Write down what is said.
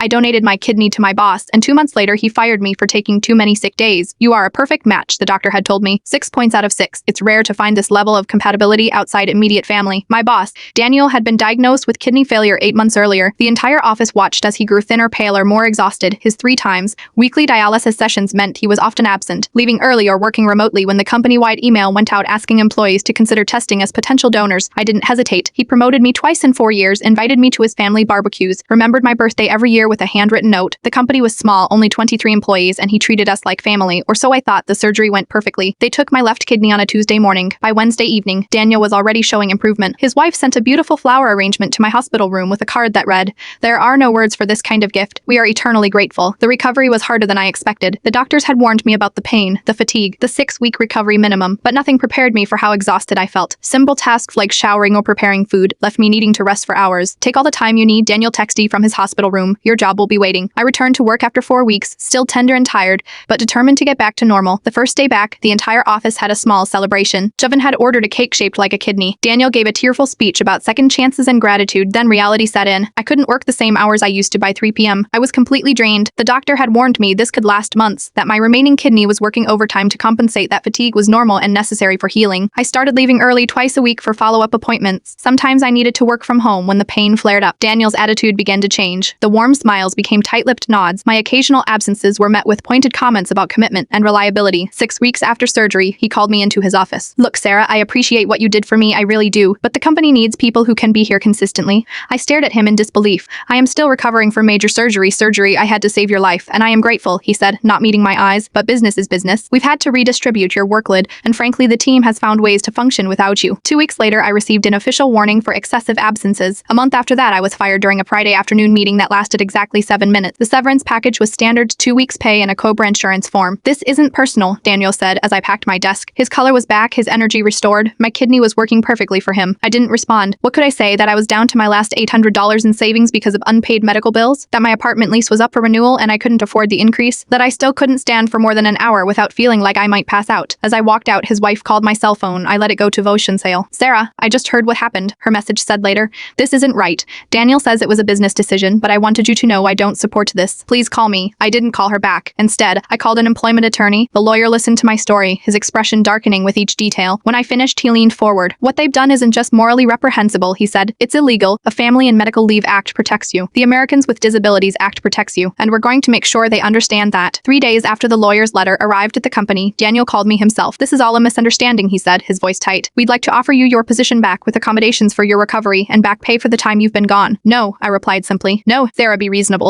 I donated my kidney to my boss, and 2 months later he fired me for taking too many sick days. You are a perfect match, the doctor had told me. 6 points out of 6. It's rare to find this level of compatibility outside immediate family. My boss, Daniel, had been diagnosed with kidney failure 8 months earlier. The entire office watched as he grew thinner, paler, more exhausted. His 3 times weekly dialysis sessions meant he was often absent, leaving early or working remotely when the company-wide email went out asking employees to consider testing as potential donors. I didn't hesitate. He promoted me twice in 4 years, invited me to his family barbecues, remembered my birthday every year with a handwritten note. The company was small, only 23 employees, and he treated us like family, or so I thought. The surgery went perfectly. They took my left kidney on a Tuesday morning. By Wednesday evening, Daniel was already showing improvement. His wife sent a beautiful flower arrangement to my hospital room with a card that read, "There are no words for this kind of gift. We are eternally grateful." The recovery was harder than I expected. The doctors had warned me about the pain, the fatigue, the 6-week recovery minimum, but nothing prepared me for how exhausted I felt. Simple tasks like showering or preparing food left me needing to rest for hours. "Take all the time you need," Daniel texted from his hospital room. "Your job will be waiting." I returned to work after 4 weeks, still tender and tired, but determined to get back to normal. The first day back, the entire office had a small celebration. Jovan had ordered a cake shaped like a kidney. Daniel gave a tearful speech about second chances and gratitude, then reality set in. I couldn't work the same hours I used to by 3 p.m. I was completely drained. The doctor had warned me this could last months, that my remaining kidney was working overtime to compensate, that fatigue was normal and necessary for healing. I started leaving early twice a week for follow-up appointments. Sometimes I needed to work from home when the pain flared up. Daniel's attitude began to change. The warm smiles became tight-lipped nods. My occasional absences were met with pointed comments about commitment and reliability. 6 weeks after surgery, he called me into his office. "Look, Sarah, I appreciate what you did for me, I really do, but the company needs people who can be here consistently." I stared at him in disbelief. "I am still recovering from major surgery. I had to save your life, and I am grateful," he said, not meeting my eyes, "but business is business. We've had to redistribute your workload, and frankly, the team has found ways to function without you." 2 weeks later, I received an official warning for excessive absences. A month after that, I was fired during a Friday afternoon meeting that lasted exactly 7 minutes. The severance package was standard 2 weeks pay and a COBRA insurance form. "This isn't personal," Daniel said as I packed my desk. His color was back, his energy restored. My kidney was working perfectly for him. I didn't respond. What could I say? That I was down to my last $800 in savings because of unpaid medical bills? That my apartment lease was up for renewal and I couldn't afford the increase? That I still couldn't stand for more than an hour without feeling like I might pass out? As I walked out, his wife called my cell phone. I let it go to voicemail. "Sarah, I just heard what happened," her message said later. "This isn't right. Daniel says it was a business decision, but I wanted you to know I don't support this. Please call me." I didn't call her back. Instead, I called an employment attorney. The lawyer listened to my story, his expression darkening with each detail. When I finished, he leaned forward. "What they've done isn't just morally reprehensible," he said. "It's illegal. A Family and Medical Leave Act protects you. The Americans with Disabilities Act protects you, and we're going to make sure they understand that." 3 days after the lawyer's letter arrived at the company, Daniel called me himself. "This is all a misunderstanding," he said, his voice tight. "We'd like to offer you your position back with accommodations for your recovery and back pay for the time you've been gone." "No," I replied simply. "No, Sarah, be reasonable."